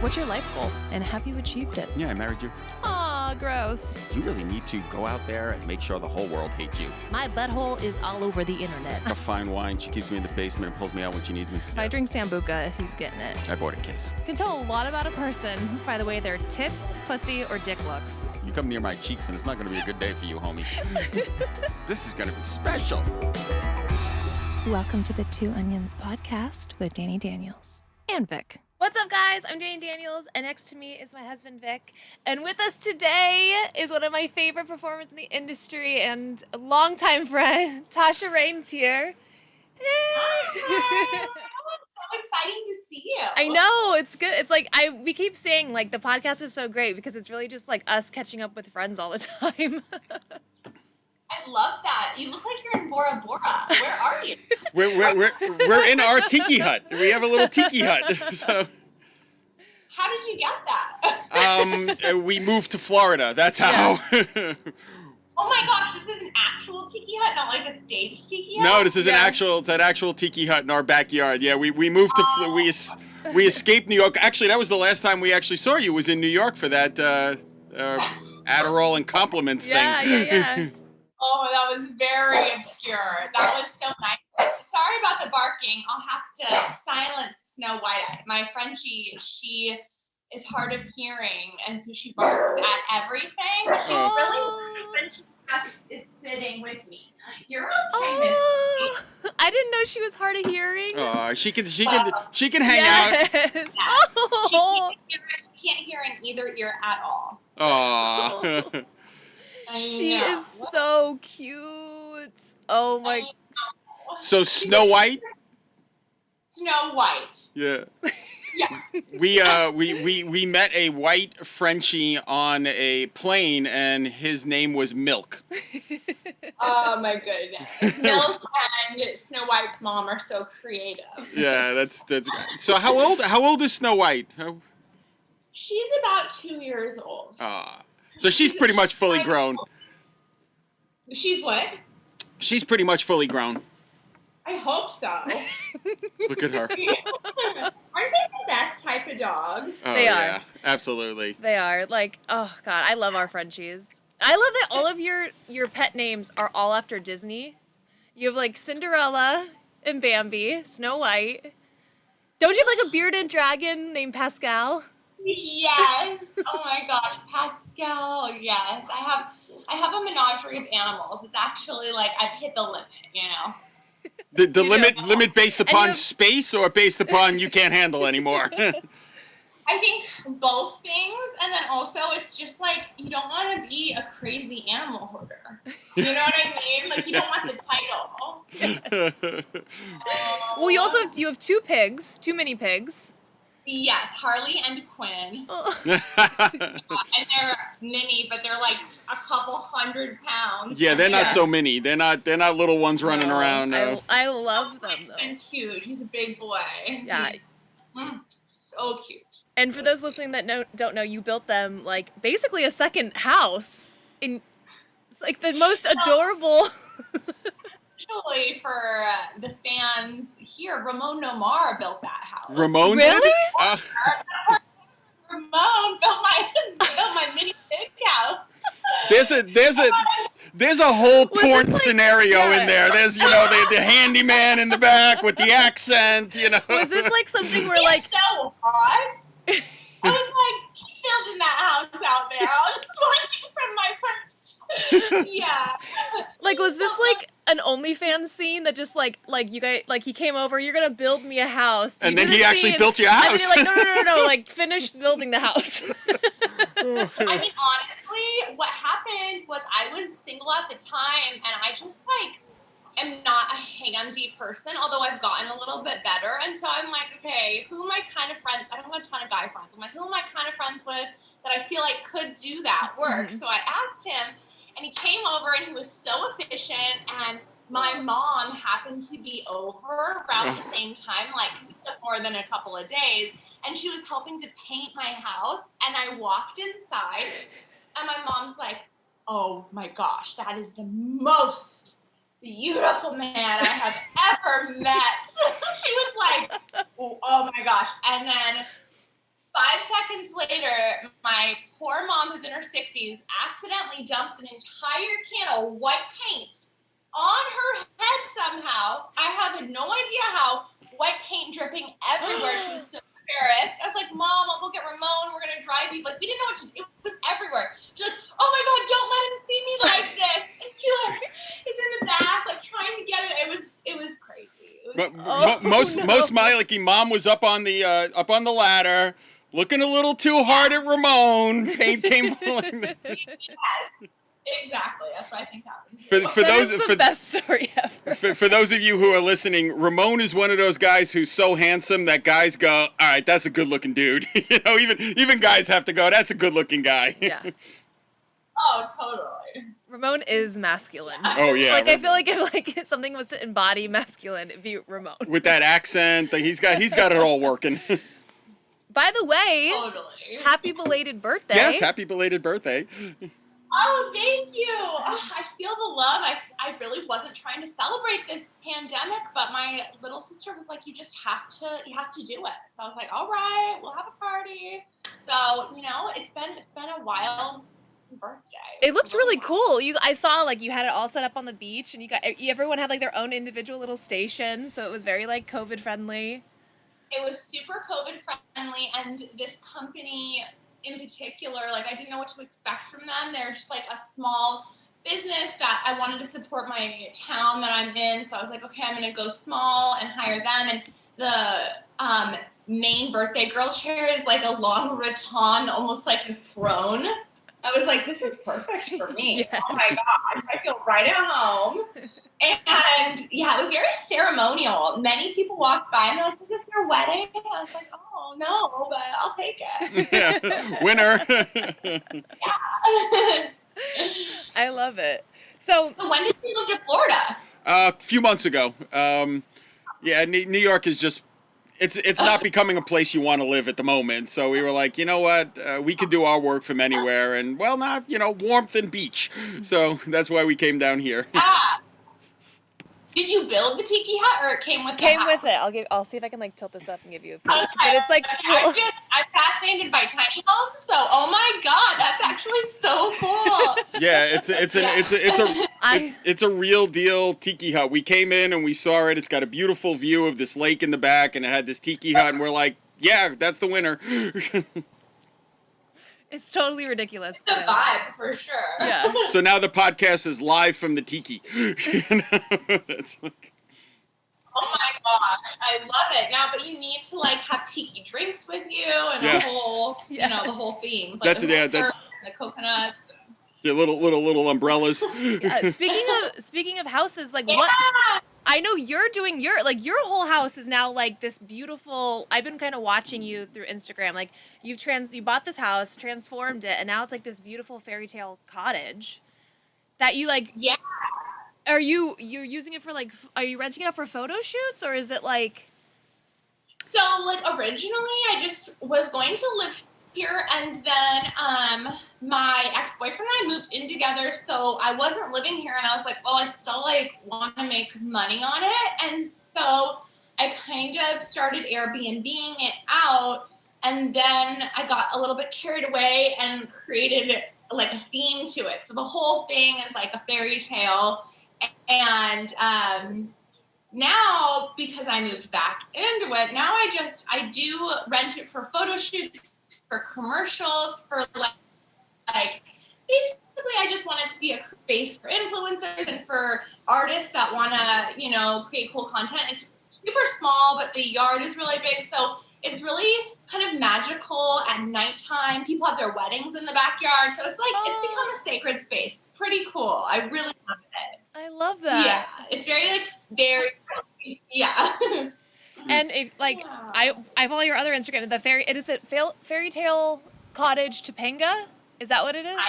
What's your life goal, and have you achieved it? Yeah, I married you. Aw, gross. You really need to go out there and make sure the whole world hates you. My butthole is all over the internet. A fine wine, she keeps me in the basement and pulls me out when she needs me. If I drink Sambuca, he's getting it. I bought a case. Can tell a lot about a person by the way their tits, pussy, or dick looks. You come near my cheeks and it's not going to be a good day for you, homie. This is going to be special. Welcome to the Two Onions podcast with Dani Daniels And Vic. What's up, guys? I'm Dani Daniels, and next to me is my husband, Vic. And with us today is one of my favorite performers in the industry and a longtime friend, Tasha Reign's here. Hi. It's so exciting to see you. I know, it's good. It's like, we keep saying, like, the podcast is so great because it's really just, like, us catching up with friends all the time. I love that. You look like you're in Bora Bora. Where are you? We're in our tiki hut. We have a little tiki hut. So, How did you get that? we moved to Florida. That's how. Oh my gosh, this is an actual tiki hut, not like a stage tiki hut? No, this is it's an actual tiki hut in our backyard. Yeah, we moved to we escaped New York. Actually, that was the last time we actually saw you. Was in New York for that Adderall and compliments thing. Yeah. Oh, that was very obscure. That was so nice. Sorry about the barking. I'll have to silence Snow White. My Frenchie, she is hard of hearing, and so she barks at everything. She's really when she is sitting with me. You're okay, Miss. I didn't know she was hard of hearing. She can hang out. Yes. Oh. She can't hear in either ear at all. Aw. She is so cute. Oh my. So Snow White? Snow White. Yeah. Yeah. We met a white Frenchie on a plane, and his name was Milk. Oh my goodness. Milk and Snow White's mom are so creative. Yeah, that's so how old is Snow White? She's about 2 years old. So she's pretty much fully grown. She's what? She's pretty much fully grown. I hope so. Look at her. Aren't they the best type of dog? Oh, They are. Yeah, absolutely. They are. Like, oh God, I love our Frenchies. I love that all of your pet names are all after Disney. You have like Cinderella and Bambi, Snow White. Don't you have like a bearded dragon named Pascal? Yes. Oh my gosh, Pascal. Yes, I have a menagerie of animals. It's actually like I've hit the limit, you know. The limit based upon space or based upon you can't handle anymore? I think both things, and then also it's just like you don't want to be a crazy animal hoarder. You know what I mean? Like you don't want the title. Well, you have two mini pigs. Yes, Harley and Quinn. Oh. And they're mini, but they're like a couple 100 pounds. Yeah, they're not so mini. They're not little ones running around. No. I love them though. Quinn's huge. He's a big boy. Yeah. He's so cute. And for those listening that don't know, you built them like basically a second house. It's like the most adorable. Actually, for the fans here, Ramon Nomar built that house. Ramon Really? did? Ramon built my mini pig house. There's a whole porn this like- sinario yeah. in there. There's the handyman in the back with the accent. Was this like something where It's like so hot. I was like, keep building that house out there. I was just watching from my perch. Yeah. like was this like an OnlyFans scene that just like you guys like he came over, you're gonna build me a house, And You then do he the actually scene, built you a and house. then you're like no like finish building the house. I mean, honestly, what happened was I was single at the time, and I just like am not a handy person, although I've gotten a little bit better. And so I'm like, okay, who am I kind of friends? I don't have a ton of guy friends. I'm like, who am I kind of friends with that I feel like could do that work? Mm-hmm. So I asked him, and he came over, and he was so efficient. And my mom happened to be over around the same time, like, because it took more than a couple of days. And she was helping to paint my house. And I walked inside, and my mom's like, oh my gosh, that is the most beautiful man I have ever met. She was like, oh my gosh. And then 5 seconds later, my poor mom, who's in her 60s, accidentally dumps an entire can of white paint on her head somehow. I have no idea how. White paint dripping everywhere. She was so embarrassed. I was like, Mom, I'll go get Ramon. We're going to drive you. Like, we didn't know what to do. It was everywhere. She's like, oh my God, don't let him see me like this. And he like is in the back, like trying to get it. It was crazy. It was Most Miley mom was up on the ladder, looking a little too hard at Ramon. Paint came falling. Exactly. That's what I think happened. That is the best story ever. For those of you who are listening, Ramon is one of those guys who's so handsome that guys go, all right, that's a good-looking dude. You know, even guys have to go, that's a good-looking guy. Yeah. Oh, totally. Ramon is masculine. Oh yeah. Like I feel like if something was to embody masculine, it'd be Ramon. With that accent, he's got it all working. By the way, Totally. happy belated birthday. Yes, happy belated birthday. Oh, thank you. I feel the love. I really wasn't trying to celebrate this pandemic, but my little sister was like, you have to do it. So I was like, all right, we'll have a party. So, you know, it's been a wild birthday. It looked really cool. I saw like you had it all set up on the beach, and everyone had like their own individual little station, so it was very like COVID friendly. It was super COVID friendly, and this company in particular, like I didn't know what to expect from them. They're just like a small business that I wanted to support my town that I'm in. So I was like, okay, I'm gonna go small and hire them. And the main birthday girl chair is like a long rattan, almost like a throne. I was like, this is perfect for me. Yes. Oh my God, I feel right at home. And yeah, it was very ceremonial. Many people walked by and they're like, is this your wedding? And I was like, oh no, but I'll take it. Yeah. Winner. Yeah. I love it. So when did you move to Florida? A few months ago. Yeah, New York is just, it's not becoming a place you want to live at the moment. So we were like, you know what, we could do our work from anywhere, and well, not, warmth and beach. So that's why we came down here. Did you build the tiki hut, or it came with the house? with it. I'll see if I can like tilt this up and give you a peek. But it's like I'm fascinated by tiny homes. So, oh my God, that's actually so cool. Yeah, it's a real deal tiki hut. We came in and we saw it. It's got a beautiful view of this lake in the back, and it had this tiki hut, and we're like, yeah, that's the winner. It's totally ridiculous. It's a vibe for sure. Yeah. So now the podcast is live from the tiki. It's like, oh my gosh, I love it. Now, but you need to like have tiki drinks with you and Yeah. the whole, the whole theme. Like That's the yeah, the coconut. the little umbrellas. Speaking of houses, like what? I know you're doing your whole house is now like this beautiful. I've been kind of watching you through Instagram. Like you bought this house, transformed it, and now it's like this beautiful fairy tale cottage that you like. Yeah. Are you're using it for like? Are you renting it out for photo shoots, or is it like? So like originally, I just was going to live here, and then my ex-boyfriend and I moved in together, so I wasn't living here, and I was like, well, I still like want to make money on it, and so I kind of started Airbnb-ing it out, and then I got a little bit carried away and created like a theme to it. So the whole thing is like a fairy tale, and now because I moved back into it, now I do rent it for photo shoots, for commercials, for like basically I just want it to be a space for influencers and for artists that want to, create cool content. It's super small, but the yard is really big. So it's really kind of magical at nighttime. People have their weddings in the backyard. So it's like, it's become a sacred space. It's pretty cool. I really love it. I love that. Yeah. It's very, yeah. And if I follow your other Instagram, is it fairy tale cottage Topanga? Is that what it is?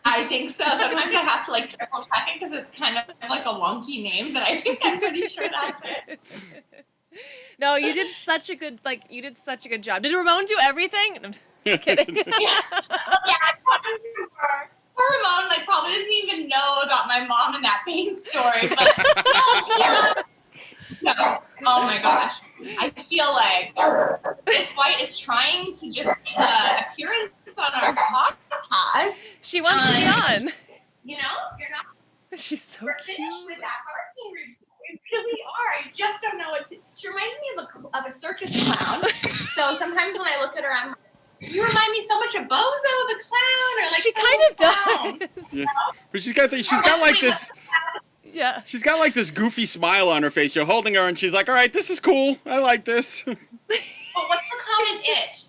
I think so. Sometimes I have to triple check it because it's kind of like a wonky name, but I'm pretty sure that's it. No, you did such a good job. Did Ramon do everything? I'm just kidding. Yeah, poor Ramon probably doesn't even know about my mom and that pain story, but no. Oh my gosh. I feel like this white is trying to just appearance on our podcast. She wants to be on. You know, you're not. She's so We're cute. finished with that gardening routine. We really are. I just don't know what to. She reminds me of a circus clown. So sometimes when I look at her, I'm like, you remind me so much of Bozo the clown, or like She some kind of clown. does. Yeah. But she's got like this. Yeah. She's got like this goofy smile on her face. You're holding her, and she's like, "All right, this is cool. I like this." But what's the clown in It?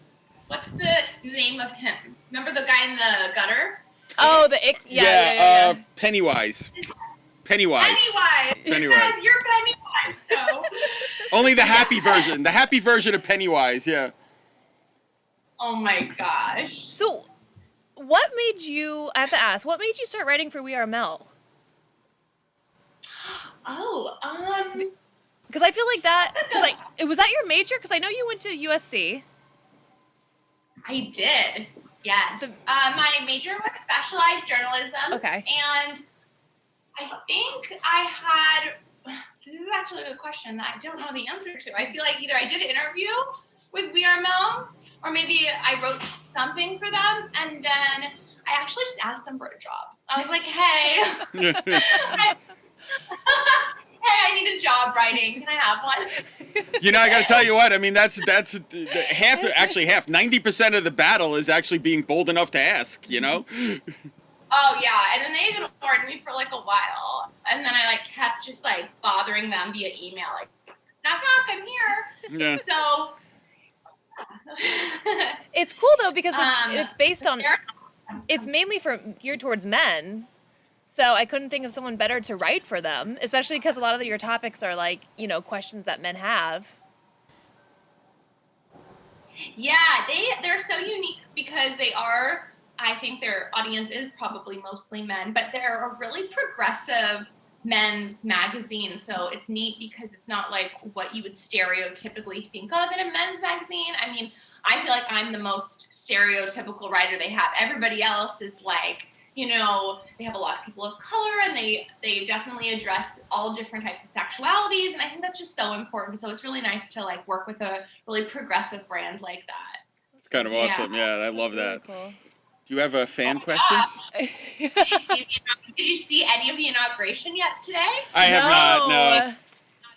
What's the name of him? Remember the guy in the gutter? Oh, the ick. Yeah. Pennywise. Pennywise. Pennywise. You're Pennywise. So. Only the happy version. The happy version of Pennywise. Yeah. Oh my gosh. So, what made you? I have to ask. What made you start writing for Vrml? Because I feel like that. Because was that your major? Because I know you went to USC. I did. Yes. My major was specialized journalism. Okay. And I think I had. This is actually a good question that I don't know the answer to. I feel like either I did an interview with Vrml, or maybe I wrote something for them, and then I actually just asked them for a job. I was like, hey. Hey, I need a job writing. Can I have one? You know, I got to tell you what. I mean, that's half. Actually, 90% of the battle is actually being bold enough to ask. You know. Oh yeah, and then they ignored me for like a while, and then I kept just bothering them via email, knock knock, I'm here. Yeah. So. It's cool though because it's based on. It's mainly geared towards men. So I couldn't think of someone better to write for them, especially because a lot of your topics are questions that men have. Yeah, they're so unique because they are, I think their audience is probably mostly men, but they're a really progressive men's magazine. So it's neat because it's not like what you would stereotypically think of in a men's magazine. I mean, I feel like I'm the most stereotypical writer they have. Everybody else is they have a lot of people of color, and they definitely address all different types of sexualities, and I think that's just so important. So it's really nice to like work with a really progressive brand like that. It's kind of awesome. Yeah, I love that. Really cool. Do you have fan questions? Did you see any of the inauguration yet today? I have not. No. Not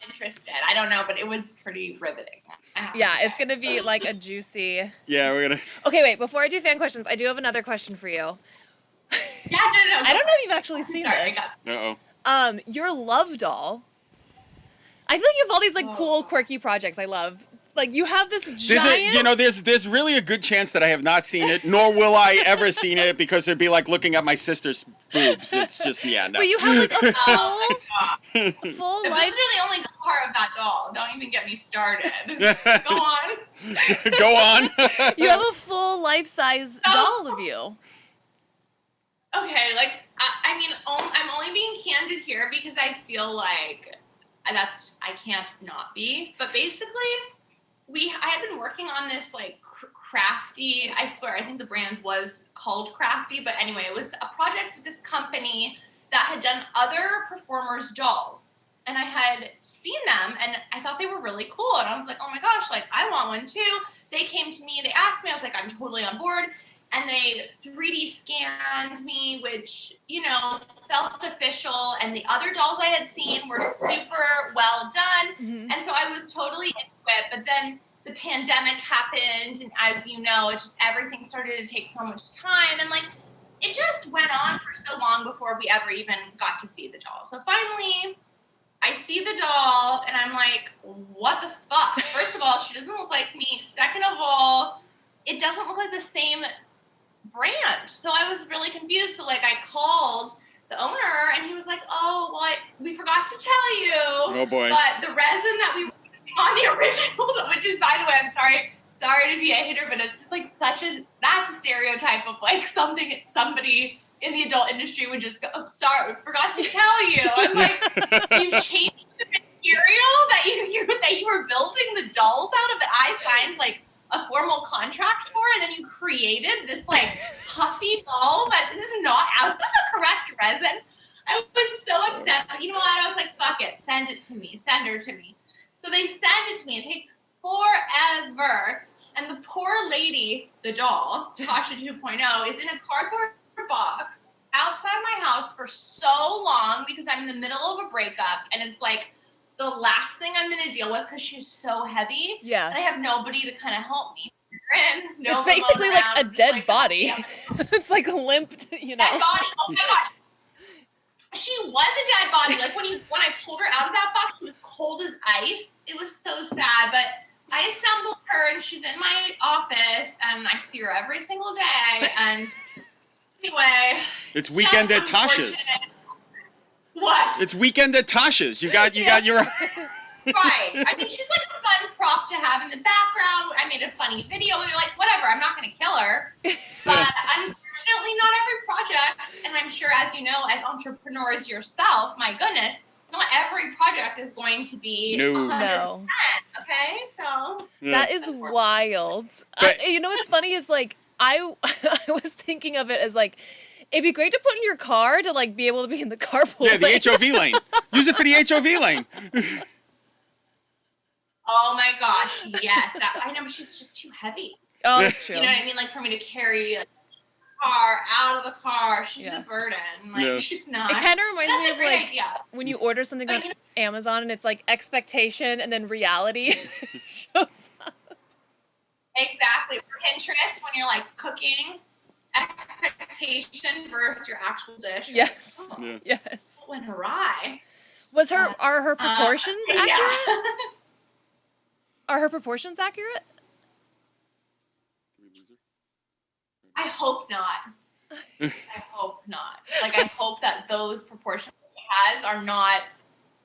interested. I don't know, but it was pretty riveting. Yeah, it's gonna be like a juicy. Yeah, we're gonna. Okay, wait. Before I do fan questions, I do have another question for you. Yeah, no. I don't know if you've actually seen this. Uh-oh. Your love doll. I feel like you have all these cool, quirky projects. I love. You have this giant. There's really a good chance that I have not seen it, nor will I ever seen it, because it'd be like looking at my sister's boobs. It's just no. But you have a full The boobs life. are the only good part of that doll. Don't even get me started. Go on. Go on. You have a full life-size doll of you. Okay, I mean, I'm only being candid here because I feel like I can't not be. But basically, I had been working on this crafty, I swear, I think the brand was called Crafty, but anyway, it was a project with this company that had done other performers' dolls. And I had seen them, and I thought they were really cool. And I was like, oh my gosh, I want one too. They came to me, they asked me, I was like, I'm totally on board. And they 3D scanned me, which, felt official. And the other dolls I had seen were super well done. Mm-hmm. And so I was totally into it. But then the pandemic happened. And as you know, it's just everything started to take so much time. And it just went on for so long before we ever even got to see the doll. So finally, I see the doll and I'm like, what the fuck? First of all, she doesn't look like me. Second of all, it doesn't look like the same brand. So I was really confused. So I called the owner and he was like, oh, well, we forgot to tell you. Oh boy. But the resin that we were using on the original, which is, by the way, I'm sorry to be a hater, but it's just that's a stereotype of something somebody in the adult industry would just go, oh, sorry, forgot to tell you. I'm like, you changed the material that you were building the dolls out of that I signed a formal contract for, and then you created this puffy doll that is not out of the correct resin. I was so upset, but you know what? I was like, fuck it, send it to me, send her to me. So they send it to me. It takes forever. And the poor lady, the doll, Tasha 2.0, is in a cardboard box outside my house for so long because I'm in the middle of a breakup, and it's like the last thing I'm going to deal with because she's so heavy. Yeah. And I have nobody to kind of help me. It's basically like a dead body. It's like limped, you know. Dead body. Oh my god. She was a dead body. Like when I pulled her out of that box, she was cold as ice. It was so sad. But I assembled her, and she's in my office, and I see her every single day. And anyway, it's weekend at Tasha's. What? It's weekend at Tasha's. You got your. Right. I mean, she's like a fun prop to have in the background. I made a funny video. We were like, whatever. I'm not going to kill her. But unfortunately, not every project, and I'm sure, as you know, as entrepreneurs yourself, my goodness, not every project is going to be 100%. Okay, so that is wild. You know what's funny is like I was thinking of it as like it'd be great to put in your car to like be able to be in the carpool. Yeah, the HOV lane. Use it for the HOV lane. Oh my gosh, yes. I know, but she's just too heavy. Oh, that's true. You know what I mean? Like for me to carry a car out of the car, she's a burden. Like she's not. It kind of reminds me of like idea. when you order something on Amazon and it's like expectation and then reality shows up. Exactly. Or Pinterest when you're like cooking, expectation versus your actual dish. Yes. Like, Yes. What went awry? Are her proportions accurate? Yeah. Are her proportions accurate? I hope not. I hope not. Like, I hope that those proportions she has are not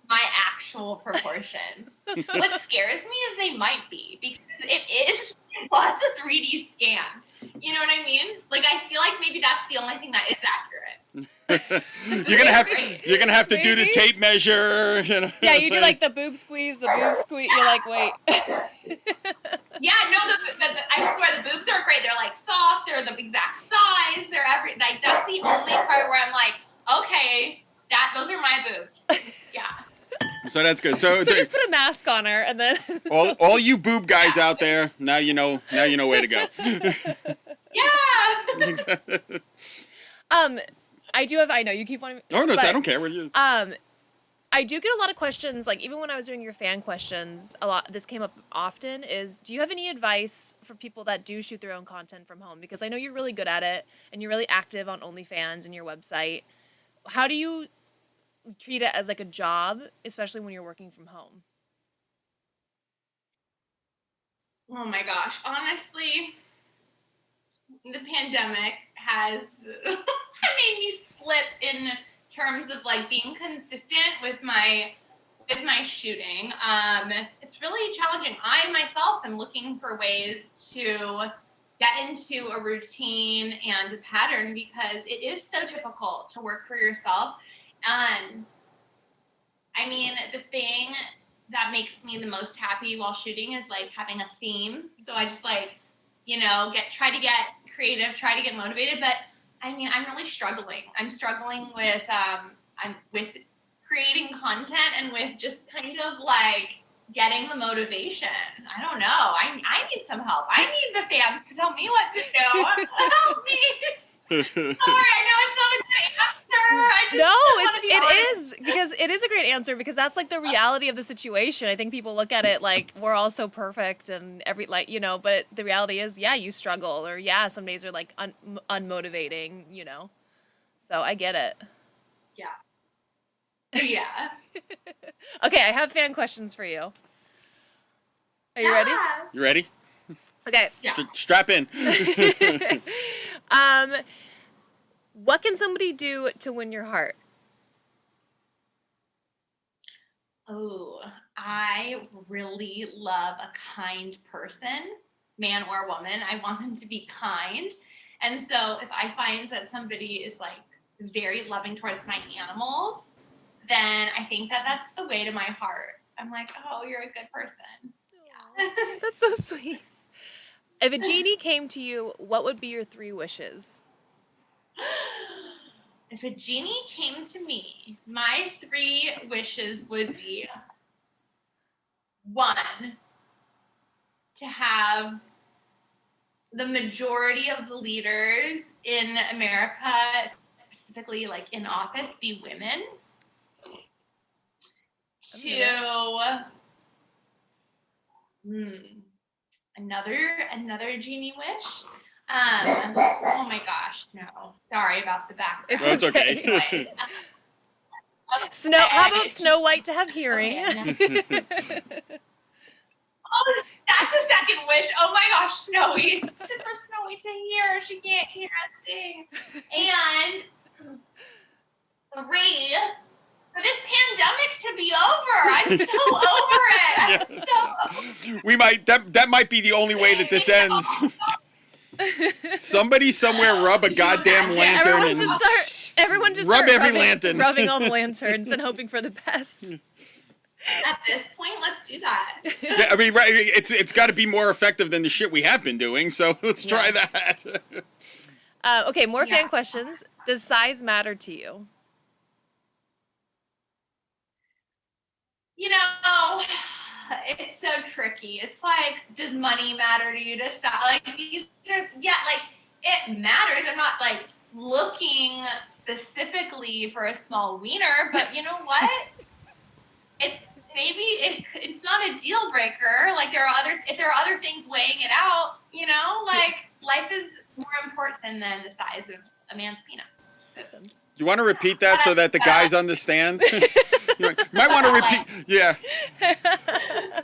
my actual proportions. What scares me is they might be, because it was a 3D scan. You know what I mean? Like, I feel like maybe that's the only thing that is accurate. You're gonna have to do the tape measure. You know, yeah, you do like the boob squeeze, You're like, wait. Yeah, no, I swear the boobs are great. They're like soft. They're the exact size. They're like that's the only part where I'm like, okay, those are my boobs. Yeah. So that's good. So just put a mask on her, and then all you boob guys out there, now you know where to go. Yeah. I know you keep wanting. Oh no, I don't care. What you? I do get a lot of questions, like even when I was doing your fan questions, this came up often, is do you have any advice for people that do shoot their own content from home? Because I know you're really good at it, and you're really active on OnlyFans and your website. How do you treat it as like a job, especially when you're working from home? Oh my gosh. Honestly, the pandemic has made me slip in terms of like being consistent with my shooting. It's really challenging. I myself am looking for ways to get into a routine and a pattern because it is so difficult to work for yourself. And I mean, the thing that makes me the most happy while shooting is like having a theme. So I just like, try to get creative, try to get motivated. But I mean, I'm really struggling. I'm struggling with creating content and with just kind of like getting the motivation. I don't know. I need some help. I need the fans to tell me what to do. Help me. Sorry, I know it's not a great answer. It is, because it is a great answer, because that's like the reality of the situation. I think people look at it like we're all so perfect and but the reality is, yeah, you struggle, or yeah, some days are like unmotivating, So I get it. Yeah. Yeah. Okay, I have fan questions for you. Are you ready? You ready? Okay. Yeah. Strap in. What can somebody do to win your heart? Oh, I really love a kind person, man or woman. I want them to be kind. And so if I find that somebody is like very loving towards my animals, then I think that that's the way to my heart. I'm like, oh, you're a good person. Yeah. That's so sweet. If a genie came to you, what would be your 3 wishes? If a genie came to me, my 3 wishes would be 1, to have the majority of the leaders in America, specifically like in office, be women. Another genie wish. Oh my gosh, no. Sorry about the background. That's okay. Anyways, How about Snow White to have hearing? Okay. Oh, that's a second wish. Oh my gosh, Snowy. It's just for Snowy to hear. She can't hear a thing. And 3, for this pandemic to be over. I'm so over it. I'm so over it. We might that might be the only way that this ends. Somebody somewhere rub a goddamn lantern Everyone just rub start every lantern. rubbing all the lanterns and hoping for the best. At this point, let's do that. Yeah, I mean, right? It's got to be more effective than the shit we have been doing. So let's try that. Okay, more fan questions. Does size matter to you? You know, it's so tricky. It's like, does money matter to you? Like, these are, like, it matters. I'm not, like, looking specifically for a small wiener, but you know what? It's not a deal breaker. Like, if there are other things weighing it out, you know, like, life is more important than the size of a man's penis. You want to repeat that so that the guys understand? You might want to repeat. Yeah.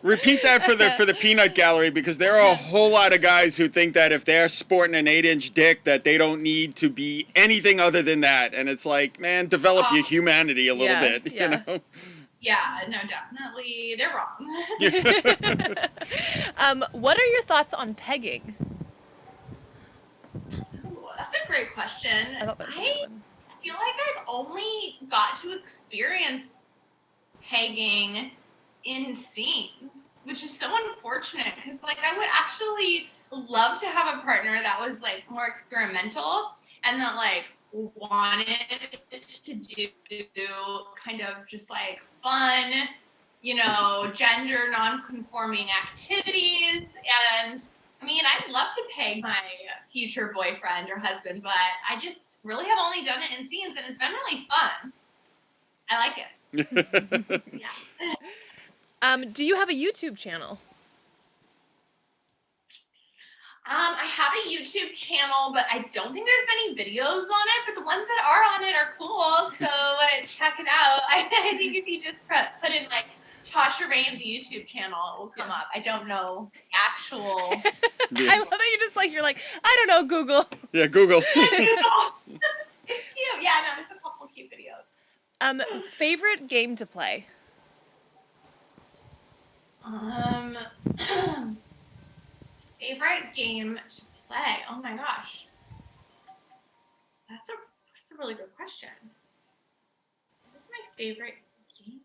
Repeat that for the peanut gallery, because there are a whole lot of guys who think that if they're sporting an 8-inch dick that they don't need to be anything other than that. And it's like, man, develop your humanity a little bit, you know? Yeah, no, definitely. They're wrong. What are your thoughts on pegging? Ooh, that's a great question. I thought that was a good one. Feel like I've only got to experience pegging in scenes, which is so unfortunate, because like I would actually love to have a partner that was like more experimental and that like wanted to do kind of just like fun, you know, gender non-conforming activities. And I mean, I'd love to peg my future boyfriend or husband, but I just really have only done it in scenes, and it's been really fun. I like it. Yeah. Do you have a YouTube channel? I have a YouTube channel, but I don't think there's many videos on it, but the ones that are on it are cool, so check it out. I think if you just put in like Tasha Reign's YouTube channel, it will come up. I don't know the actual. I love that you're like, I don't know, Google. Yeah, Google. It's cute. Yeah, no, there's a couple cute videos. Favorite game to play? Favorite game to play? Oh my gosh. That's a really good question. What's my favorite game?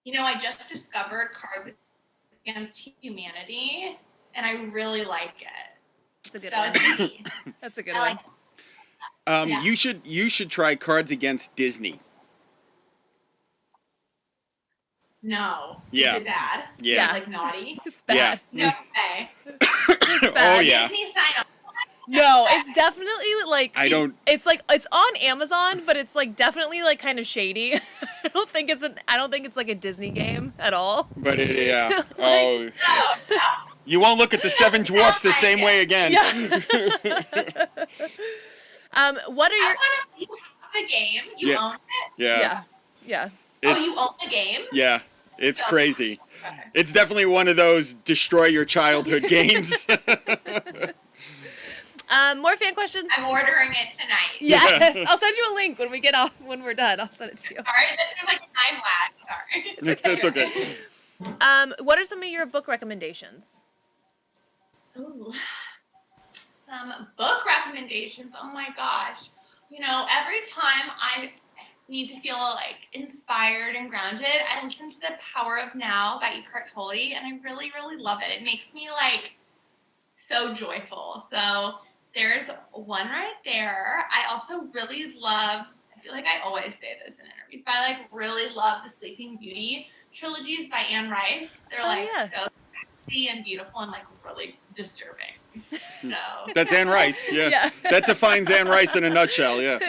You know, I just discovered Cards Against Humanity, and I really like it. That's a good So one. it's me. That's a good I one. like it. Yeah. You should try Cards Against Disney. No. Yeah. Is it bad? Yeah. Is it, like naughty? It's bad. No way. Oh yeah. Disney sign up. No, it's definitely like It's like it's on Amazon, but it's like definitely like kind of shady. I don't think it's like a Disney game at all. But yeah. No. You won't look at the Seven Dwarfs the same way again. Yeah. What are your? You have the game. You own it. Yeah. Yeah. You own the game. Yeah. It's So- crazy. Okay. It's definitely one of those destroy your childhood games. More fan questions. I'm ordering it tonight. Yes, I'll send you a link when we're done. I'll send it to you. Sorry, there's like time lag. Sorry. It's okay. What are some of your book recommendations? Ooh. Some book recommendations. Oh my gosh. You know, every time I need to feel like inspired and grounded, I listen to The Power of Now by Eckhart Tolle, and I really, really love it. It makes me like so joyful. So there's one right there. I also really love feel like I always say this in interviews, but I like really love the Sleeping Beauty trilogies by Anne Rice. They're like so sexy and beautiful and like really disturbing. So that's Anne Rice. Yeah. That defines Anne Rice in a nutshell. Yeah.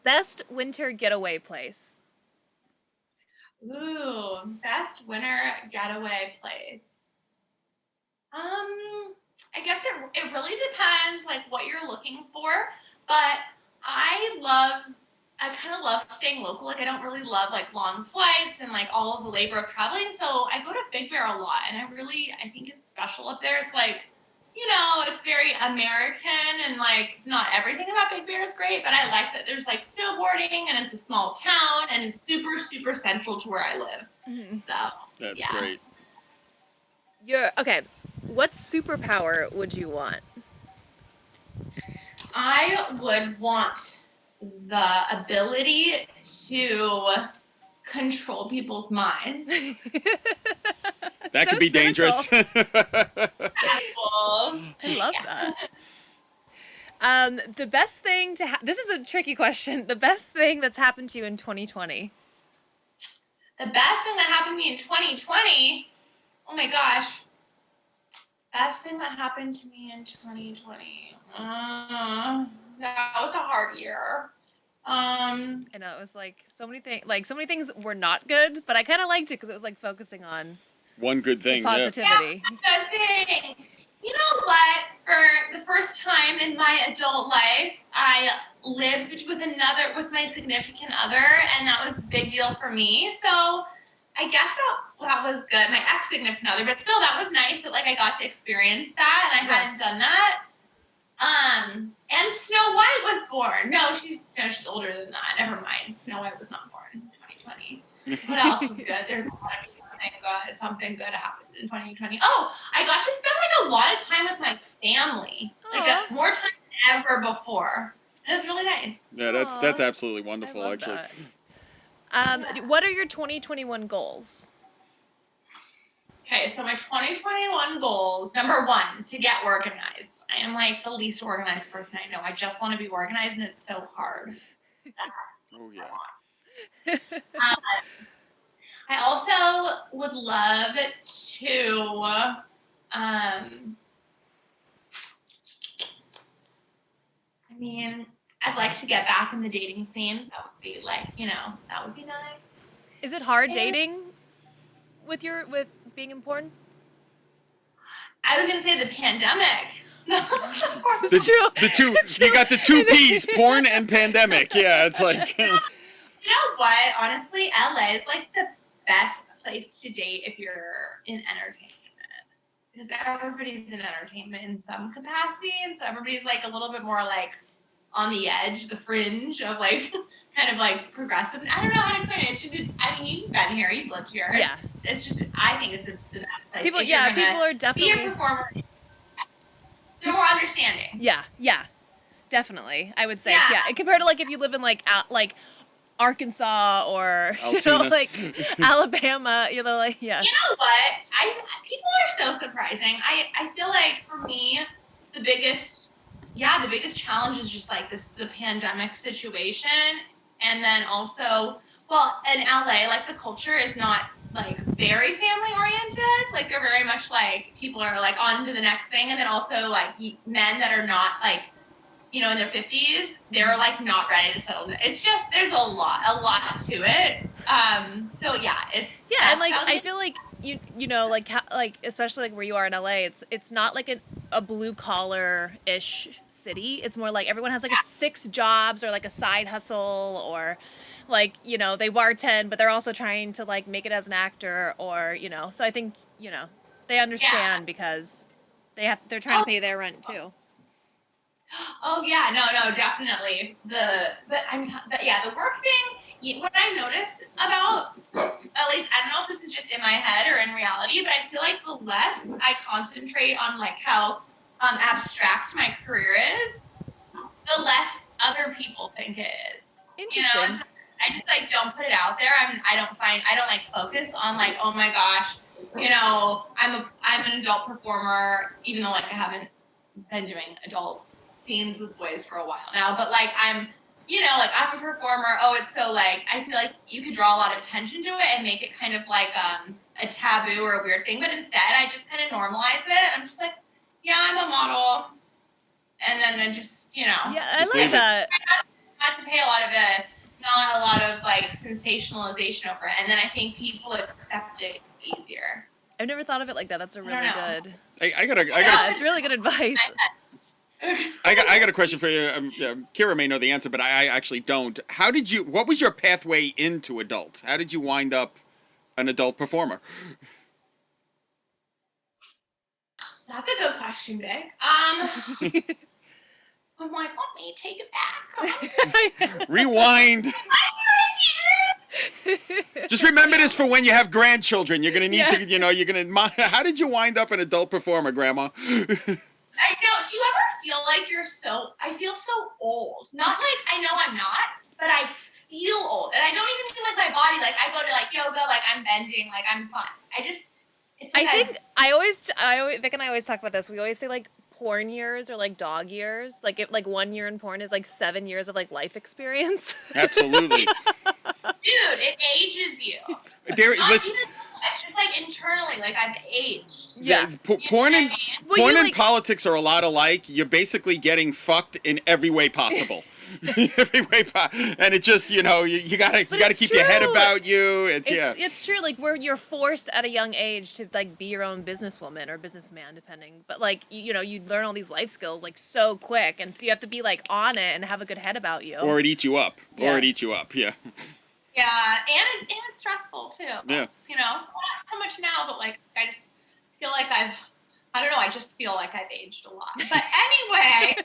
Best winter getaway place. Ooh, best winter getaway place. I guess it really depends like what you're looking for, but I kind of love staying local. Like I don't really love like long flights and like all of the labor of traveling. So I go to Big Bear a lot, and I think it's special up there. It's like, you know, it's very American, and like not everything about Big Bear is great, but I like that there's like snowboarding and it's a small town and super, super central to where I live. Mm-hmm. So that's great. Okay. What superpower would you want? I would want the ability to control people's minds. That could be dangerous. I love that. The best thing this is a tricky question. The best thing that's happened to you in 2020. The best thing that happened to me in 2020? Oh my gosh. Best thing that happened to me in 2020. That was a hard year. I know, it was like so many things were not good, but I kind of liked it because it was like focusing on one good thing, positivity. Yeah, good thing. You know what? For the first time in my adult life, I lived with my significant other, and that was a big deal for me. So I guess that was good. My ex-significant other, but still, that was nice that like I got to experience that, and I hadn't done that. And Snow White was born. No, she's older than that. Never mind. Snow White was not born in 2020. What else was good? There's something good happened in 2020. Oh, I got to spend like a lot of time with my family, like more time than ever before. It was really nice. Yeah, that's absolutely wonderful, actually. What are your 2021 goals? Okay, so my 2021 goals, number 1, to get organized. I am like the least organized person I know. I just want to be organized, and it's so hard. Oh, yeah. I also would love to, I'd like to get back in the dating scene. That would be like, that would be nice. Is it hard dating with being in porn? I was gonna say the pandemic. You got the two P's, porn and pandemic. Yeah, it's like. You know what? Honestly, LA is like the best place to date if you're in entertainment, because everybody's in entertainment in some capacity, and so everybody's like a little bit more like on the edge, the fringe of like kind of like progressive. I don't know how to explain it. It's just, you've been here, you've lived here. Yeah. It's just, I think it's the best place. People are definitely be a performer. They're more understanding. Yeah, definitely. I would say, Yeah. compared to like if you live in like Arkansas or Altoona. like Alabama, yeah. You know what? People are so surprising. I feel like for me, the biggest challenge is just like the pandemic situation, and then also, in LA, like the culture is not like very family oriented. Like they're very much like people are like on to the next thing, and then also like men that are not like, in their 50s, they're like not ready to settle down. It's just there's a lot to it. So yeah, and like I feel like like especially like where you are in LA, it's not like a blue collar ish city. It's more like everyone has like 6 jobs or like a side hustle, or like they bartend, but they're also trying to like make it as an actor, or so I think they understand because they're trying to pay their rent too. Oh yeah, no, definitely. The work thing. What I notice about, at least I don't know if this is just in my head or in reality, but I feel like the less I concentrate on like how abstract my career is, the less other people think it is. Interesting. I just like don't put it out there. I don't like focus on like, oh my gosh, I'm an adult performer, even though like I haven't been doing adult scenes with boys for a while now, but like I'm like I'm a performer. Oh, it's so like, I feel like you could draw a lot of attention to it and make it kind of like a taboo or a weird thing. But instead, I just kind of normalize it. I'm just like, yeah, I'm a model. And then I just, Yeah, I Just like leave it. that. I have to pay a lot of it, not a lot of like sensationalization over it. And then I think people accept it easier. I've never thought of it like that. That's a really know. good. I got Yeah, it's really good advice. I got a question for you. Kira may know the answer, but I actually don't. What was your pathway into adult? How did you wind up an adult performer? That's a good question, Vic. I'm like, let me take it back. Rewind. Just remember this for when you have grandchildren. You're gonna need to, how did you wind up an adult performer, Grandma? I know. Do you ever feel like I feel so old? Not like, I know I'm not, but I feel old. And I don't even feel like my body, like I go to like yoga, like I'm bending, like I'm fine. It's like I always, Vic and I always talk about this. We always say like porn years or like dog years. Like if like 1 year in porn is like 7 years of like life experience. Absolutely. Dude, it ages you. Listen, It's just like internally, like I've aged. Yeah. Porn and Well, porn you, and like- politics are a lot alike. You're basically getting fucked in every way possible. And it just, you gotta it's keep your head true. about you. It's true, like where you're forced at a young age to like be your own businesswoman or businessman, depending. But like you learn all these life skills like so quick, and so you have to be like on it and have a good head about you. Or it eats you up. Yeah. Yeah, and it's stressful too. Yeah. Not so much now, but like I just feel like I don't know, I just feel like I've aged a lot. But anyway,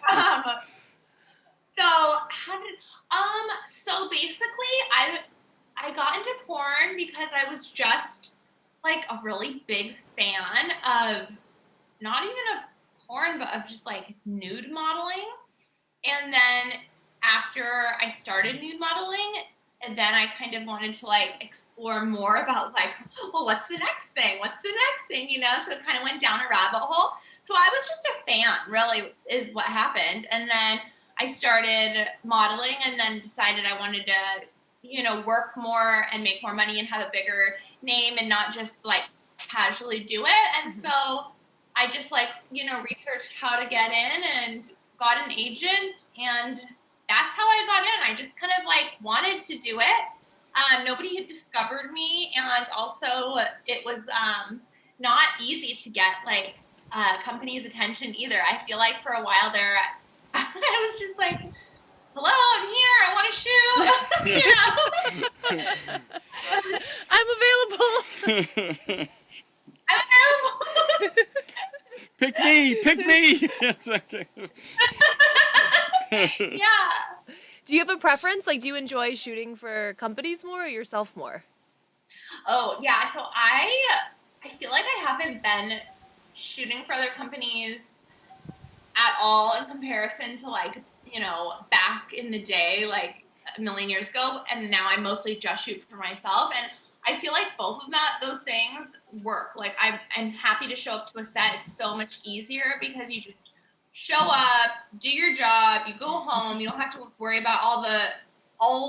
so basically I got into porn because I was just like a really big fan of not even of porn, but of just like nude modeling. And then after I started nude modeling, and then I kind of wanted to like explore more about like, well, what's the next thing? What's the next thing? So it kind of went down a rabbit hole. So I was just a fan, really, is what happened. And then I started modeling and then decided I wanted to, work more and make more money and have a bigger name and not just like casually do it. And so I just like, researched how to get in and got an agent, and that's how I got in. I just kind of like wanted to do it. Nobody had discovered me, and also it was not easy to get like companies' attention either. I feel like for a while there, I was just like, hello, I'm here, I want to shoot. I'm available. I'm available. Pick me. Yeah. Do you have a preference? Like, do you enjoy shooting for companies more or yourself more? Oh, yeah. So I feel like I haven't been shooting for other companies at all in comparison to like, back in the day, like a million years ago. And now I mostly just shoot for myself. And I feel like both of those things work. Like I'm happy to show up to a set. It's so much easier because you just show up, do your job, you go home. You don't have to worry about all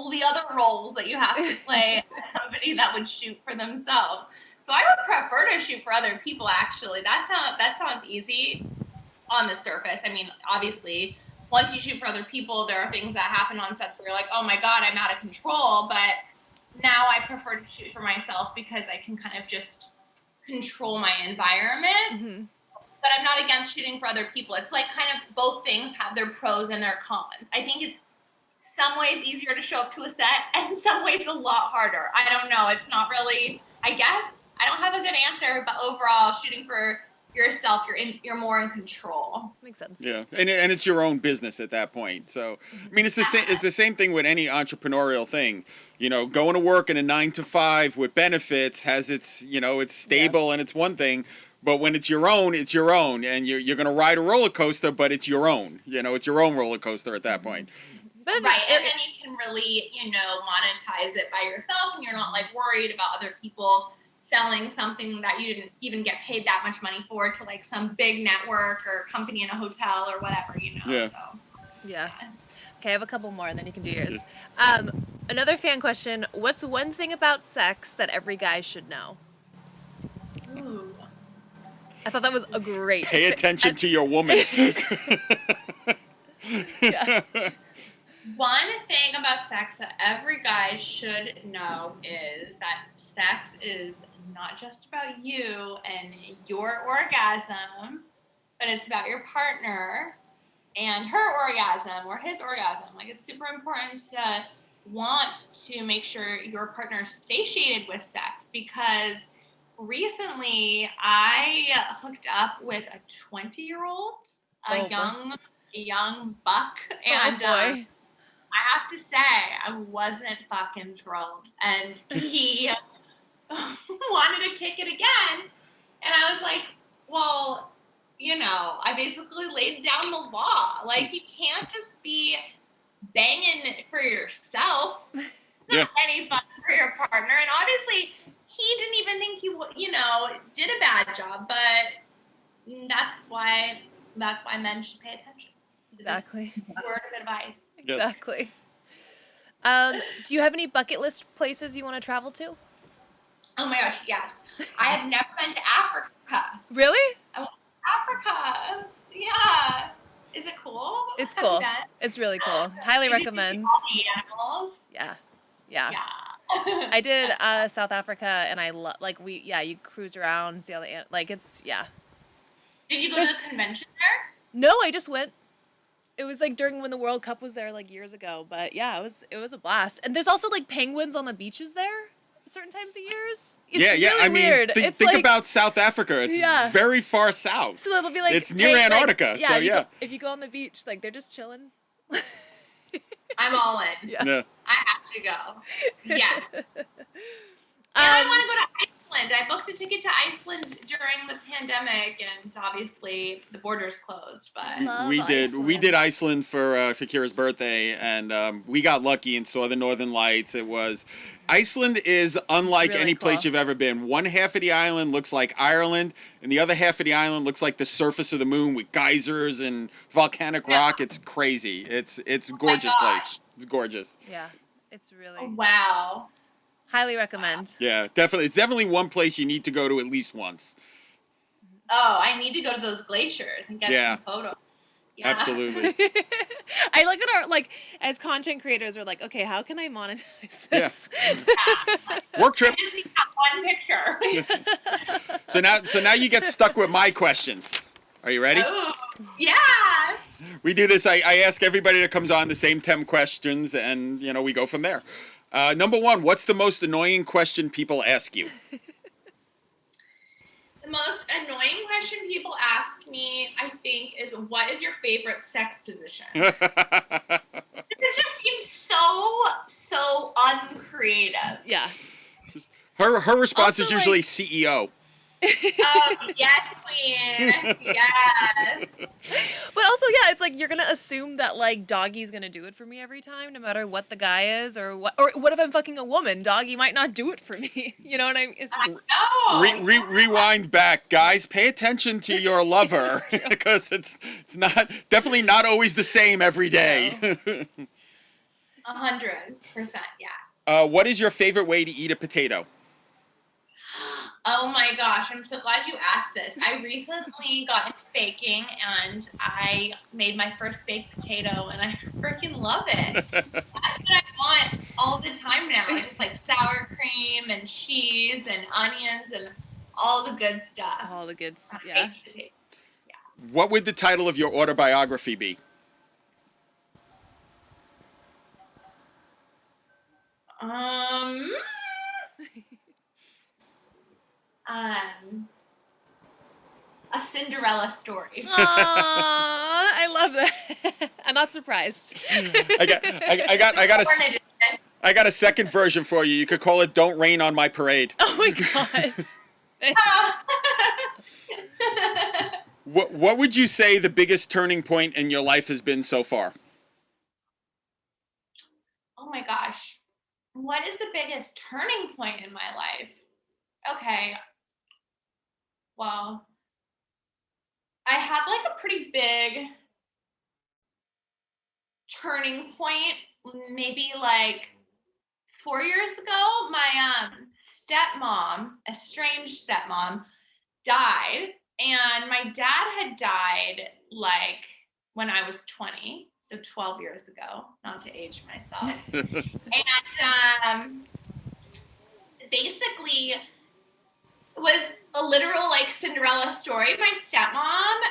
the other roles that you have to play at a company that would shoot for themselves. So I would prefer to shoot for other people, actually. That sounds easy on the surface. I mean, obviously, once you shoot for other people, there are things that happen on sets where you're like, oh my God, I'm out of control. But now I prefer to shoot for myself because I can kind of just control my environment. Mm-hmm. But I'm not against shooting for other people. It's like kind of both things have their pros and their cons. I think it's some ways easier to show up to a set and some ways a lot harder. I don't know. It's not really, I guess. I don't have a good answer, but overall, shooting for yourself, you're more in control. Makes sense. Yeah, and it's your own business at that point. So, I mean, it's the same thing with any entrepreneurial thing. Going to work in a 9-to-5 with benefits has its, it's stable and it's one thing. But when it's your own, and you're going to ride a roller coaster, but it's your own. It's your own roller coaster at that point. But right, and then you can really, monetize it by yourself, and you're not like worried about other people selling something that you didn't even get paid that much money for to like some big network or company in a hotel or whatever, Yeah. So yeah. Okay, I have a couple more, and then you can do yours. Another fan question: what's one thing about sex that every guy should know? Ooh. I thought that was a great. Pay attention to your woman. Yeah. One thing about sex that every guy should know is that sex is not just about you and your orgasm, but it's about your partner and her orgasm or his orgasm. Like, it's super important to want to make sure your partner is satiated with sex, because recently I hooked up with a 20-year-old, young buck, and boy. I have to say, I wasn't fucking thrilled. And he wanted to kick it again. And I was like, well, I basically laid down the law. Like, you can't just be banging for yourself. It's not any fun for your partner. And obviously, he didn't even think he, did a bad job. But that's why men should pay attention. Exactly. Word of advice. Yes. Exactly. Do you have any bucket list places you want to travel to? Oh my gosh, yes. I have never been to Africa. Really? I went to Africa. Yeah. Is it cool? It's Have you cool. been? It's really cool. Highly Did you see recommend. all the animals? Yeah. Yeah. I did South Africa, and I you cruise around, see all the it's Did you go to the convention there? No, I just went. It was like during when the World Cup was there, like years ago. But yeah, it was a blast. And there's also like penguins on the beaches there at certain times of years. It's really I mean, weird. think about South Africa. It's very far south. So it'll be like it's near Antarctica. Like, yeah, so yeah. If you go on the beach, like they're just chilling. I'm all in. Yeah. I have to go. Yeah. I want to go to Iceland. I booked a ticket to Iceland during the pandemic, and obviously the borders closed. But we did Iceland for Kira's birthday, and we got lucky and saw the Northern Lights. Iceland is unlike really any place cool. you've ever been. One half of the island looks like Ireland, and the other half of the island looks like the surface of the moon with geysers and volcanic rock. It's crazy. It's a gorgeous place. It's gorgeous. Yeah, it's really wow. Highly recommend. Yeah, definitely. It's definitely one place you need to go to at least once. Oh, I need to go to those glaciers and get some photos. Yeah. Absolutely. I like that as content creators, we're like, okay, how can I monetize this? Yeah. Work trip. I just need that one picture. So now you get stuck with my questions. Are you ready? Oh, yeah. We do this. I ask everybody that comes on the same 10 questions, and we go from there. Number one, what's the most annoying question people ask you? The most annoying question people ask me, I think, is what is your favorite sex position? It just seems so uncreative. Yeah. Her response Also, is usually CEO. Yes, queen. Yes. But also, yeah, it's like you're gonna assume that like Doggy's gonna do it for me every time, no matter what the guy is, or what if I'm fucking a woman? Doggy might not do it for me. You know what I mean? It's just, Rewind back, guys. Pay attention to your lover because it's definitely not always the same every day. 100%, yes. What is your favorite way to eat a potato? Oh my gosh, I'm so glad you asked this. I recently got into baking, and I made my first baked potato, and I freaking love it. That's what I want all the time now. Just like sour cream and cheese and onions and all the good stuff. all the good stuff. Yeah. What would the title of your autobiography be? A Cinderella story. Aww, I love that. I'm not surprised. I got a second version for you. You could call it "Don't Rain on My Parade." Oh my god. What would you say the biggest turning point in your life has been so far? Oh my gosh. What is the biggest turning point in my life? Okay. Well, I had like a pretty big turning point, maybe like 4 years ago. My stepmom, estranged stepmom, died, and my dad had died like when I was 20, so 12 years ago, not to age myself. And basically it was a literal like Cinderella story. My stepmom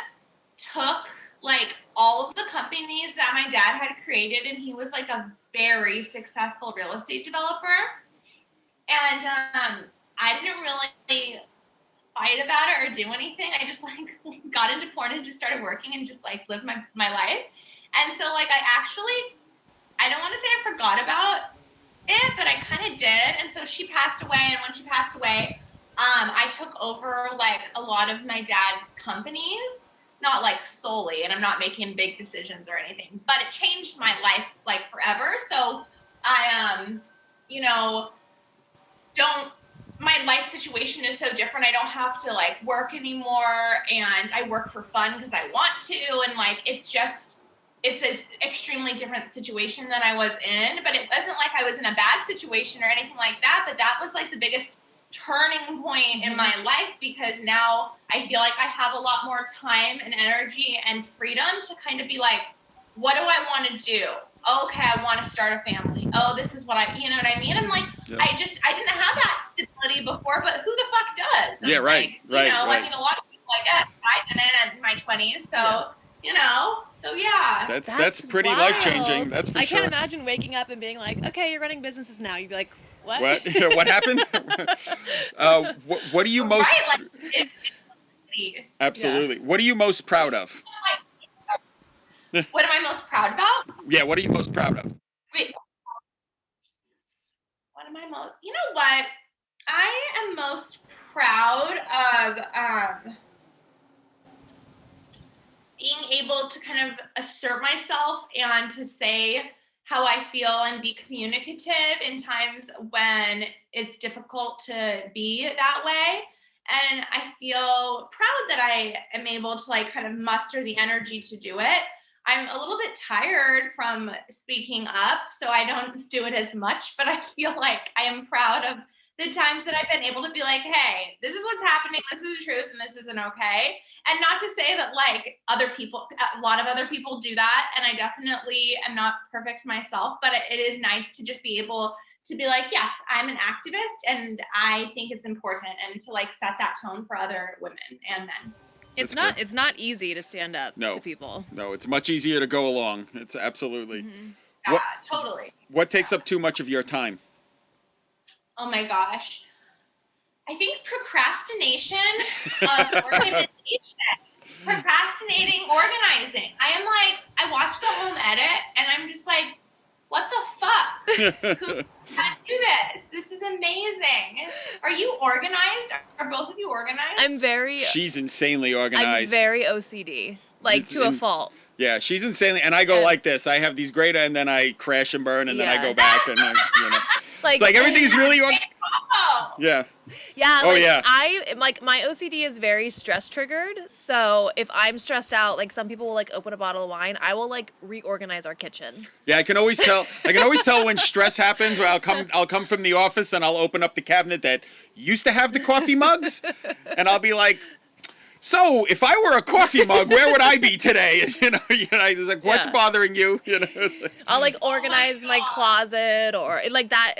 took like all of the companies that my dad had created, and he was like a very successful real estate developer. And I didn't really fight about it or do anything. I just like got into porn and just started working and just like lived my life. And so like I don't want to say I forgot about it, but I kind of did. And so she passed away, and when she passed away, I took over like a lot of my dad's companies, not like solely, and I'm not making big decisions or anything, but it changed my life like forever. So I my life situation is so different. I don't have to like work anymore, and I work for fun because I want to, and like it's an extremely different situation than I was in. But it wasn't like I was in a bad situation or anything like that, but that was like the biggest turning point in my life, because now I feel like I have a lot more time and energy and freedom to kind of be like, what do I want to do? Okay, I want to start a family. Oh, this is what you know what I mean? I'm like, yeah. I didn't have that stability before, but who the fuck does? Yeah, right, like, right. I mean, a lot of people, I guess, I didn't in my 20s, so, so yeah. That's pretty life-changing, that's for sure. I can't imagine waking up and being like, okay, you're running businesses now. You'd be like, what? What happened? What are you most... Right, like, absolutely. Yeah. What are you most proud of? What am I most proud about? Yeah, what are you most proud of? Wait. What am I most... You know what? I am most proud of being able to kind of assert myself and to say how I feel and be communicative in times when it's difficult to be that way. And I feel proud that I am able to like kind of muster the energy to do it. I'm a little bit tired from speaking up, so I don't do it as much, but I feel like I am proud of the times that I've been able to be like, hey, this is what's happening, this is the truth, and this isn't okay. And not to say that like a lot of other people do that, and I definitely am not perfect myself, but it is nice to just be able to be like, yes, I'm an activist, and I think it's important, and to like set that tone for other women and men. It's not easy to stand up to people. No, it's much easier to go along. It's absolutely. Mm-hmm. Yeah, totally. What takes up too much of your time? Oh my gosh. I think procrastination, organization. Procrastinating, organizing. I watch the home edit and I'm just like, what the fuck? Who can do this? This is amazing. Are you organized? Are both of you organized? She's insanely organized. I'm very OCD, to a fault. Yeah, she's insanely, and I go like this. I have these great, and then I crash and burn, and then I go back, and then, it's like everything's really organized. Yeah. Yeah. My OCD is very stress triggered. So if I'm stressed out, like some people will like open a bottle of wine, I will like reorganize our kitchen. Yeah, I can always tell. When stress happens. Where I'll come from the office and I'll open up the cabinet that used to have the coffee mugs, and I'll be like, so if I were a coffee mug, where would I be today? It's like, what's bothering you? I'll like organize my closet or like that.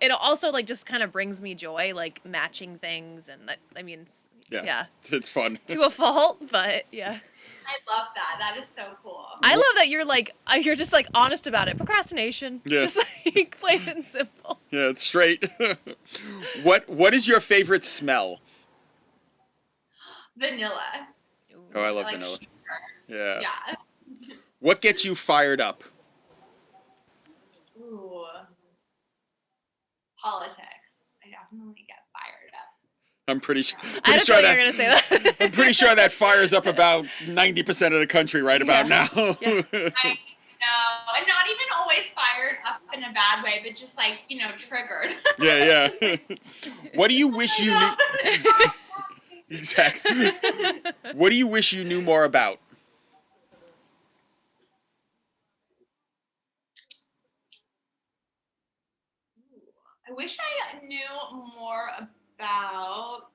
It also like just kind of brings me joy, like matching things. And it's fun to a fault, but yeah. I love that. That is so cool. I love that you're just like honest about it. Procrastination. Yeah. Just like plain and simple. Yeah, it's straight. What is your favorite smell? Vanilla. Oh, I love vanilla. Sugar. Yeah. Yeah. What gets you fired up? Ooh. Politics. I definitely get fired up. I'm pretty sure. I just thought you were gonna say that. I'm pretty sure that fires up about 90% of the country right about now. Yeah. I know, and not even always fired up in a bad way, but just like triggered. Yeah. What do you wish you knew? Exactly. What do you wish you knew more about? wish I knew more about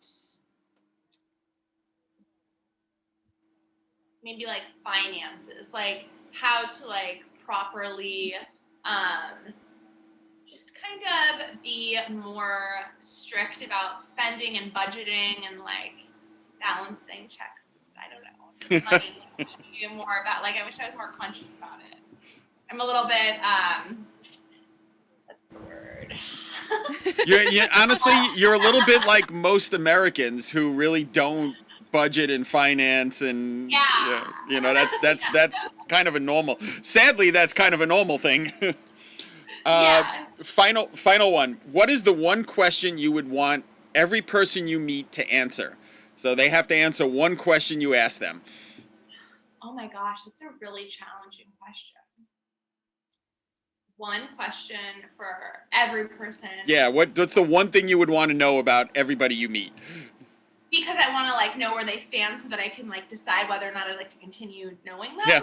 maybe like finances, like how to like properly just kind of be more strict about spending and budgeting and like balancing checks. I don't know. Money. More about like I wish I was more conscious about it. I'm a little bit what's the word? Honestly, you're a little bit like most Americans who really don't budget and finance, and you know that's kind of a normal. Sadly, that's kind of a normal thing. Final one. What is the one question you would want every person you meet to answer? So they have to answer one question you ask them. Oh my gosh, that's a really challenging question. One question for every person. Yeah, what's the one thing you would want to know about everybody you meet? Because I want to like know where they stand so that I can like decide whether or not I'd like to continue knowing them. Yeah,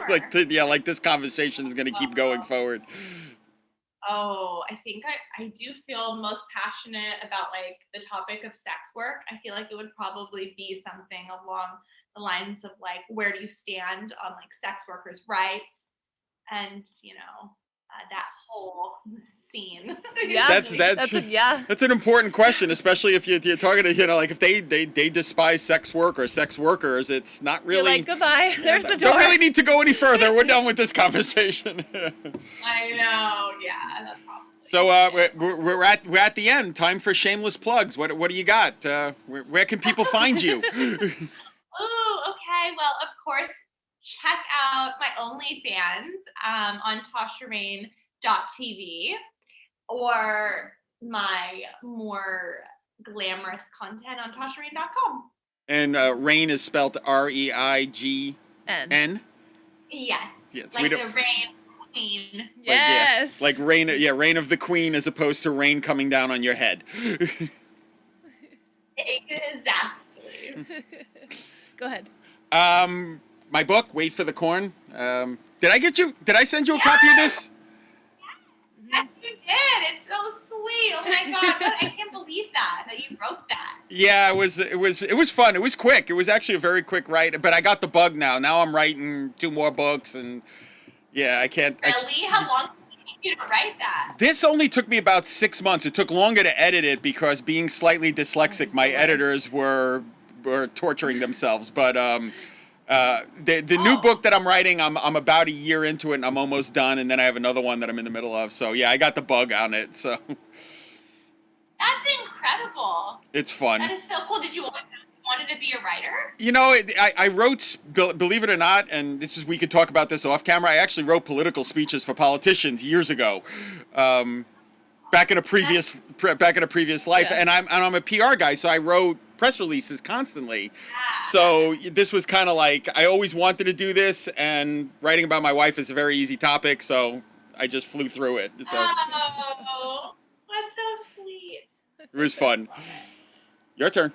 like this conversation is going to keep going forward. Oh, I think I do feel most passionate about like the topic of sex work. I feel like it would probably be something along the lines of like, where do you stand on like sex workers' rights and, you know, that whole scene. Yeah, that's an important question, especially if you're talking to, you know, like if they despise sex work or sex workers, it's not really. You're like, goodbye. There's the door. Don't really need to go any further. We're done with this conversation. I know. Yeah, that's probably. So we're at the end. Time for shameless plugs. What do you got? Where can people find you? Oh, okay. Well, of course, check out my OnlyFans on tashareign.tv or my more glamorous content on tashareign.com. And Reign is spelled REIGN. Yes. Yes. Like the rain queen. Yes. Like rain. Yeah, reign of the queen as opposed to rain coming down on your head. Exactly. Go ahead. My book, Wait for the Corn. Did I send you a copy of this? Yes, you did. It's so sweet. Oh my God. I can't believe that you wrote that. Yeah, it was fun. It was quick. It was actually a very quick write, but I got the bug now. Now I'm writing 2 more books, and yeah, I can't. Really? How long did it take you to write that? This only took me about 6 months. It took longer to edit it because being slightly dyslexic, my editors were torturing themselves. But the new book that I'm writing, I'm about a year into it, and I'm almost done. And then I have another one that I'm in the middle of. So yeah, I got the bug on it. So that's incredible. It's fun. That is so cool. Did you wanted to be a writer? You know, I wrote, believe it or not, and we could talk about this off camera. I actually wrote political speeches for politicians years ago. Back in a previous life, Yeah. and I'm a PR guy, so I wrote press releases constantly. So this was kind of like, I always wanted to do this, and writing about my wife is a very easy topic, so I just flew through it. So oh, that's so sweet. it was fun. Your turn.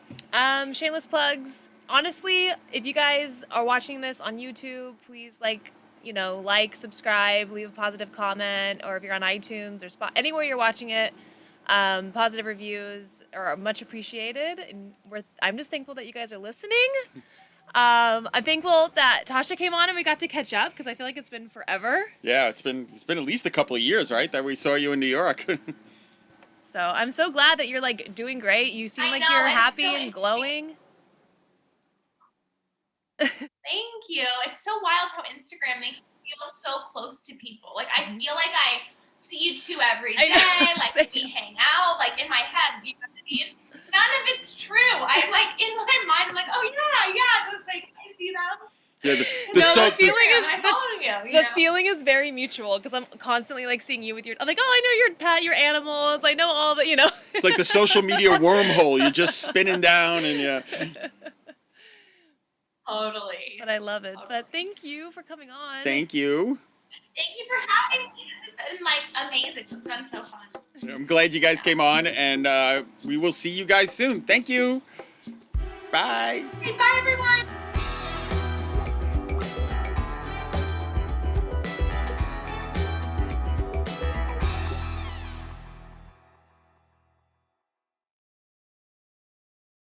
Shameless plugs. Honestly, if you guys are watching this on YouTube, please like, subscribe, leave a positive comment, or if you're on iTunes or anywhere you're watching it, positive reviews are much appreciated. And I'm just thankful that you guys are listening. I'm thankful that Tasha came on and we got to catch up because I feel like it's been forever. Yeah, it's been at least a couple of years, right, that we saw you in New York. So I'm so glad that you're like doing great. You seem like you're happy and glowing. Thank you. It's so wild how Instagram makes me feel so close to people. Like, I feel like I see you two every day. Like, we hang out. Like, in my head, you know what I mean? None of it's true. I'm like, in my mind, I'm like, oh, yeah. It's like, I see them. Yeah, the feeling is very mutual because I'm constantly like seeing you with I'm like, oh, I know your pet, your animals. I know all the, It's like the social media wormhole. You're just spinning down and yeah. Totally. But I love it. But thank you for coming on. Thank you. Thank you for having me. It's been like amazing. It's been so fun. I'm glad you guys came on, and we will see you guys soon. Thank you. Bye. Okay, bye, everyone.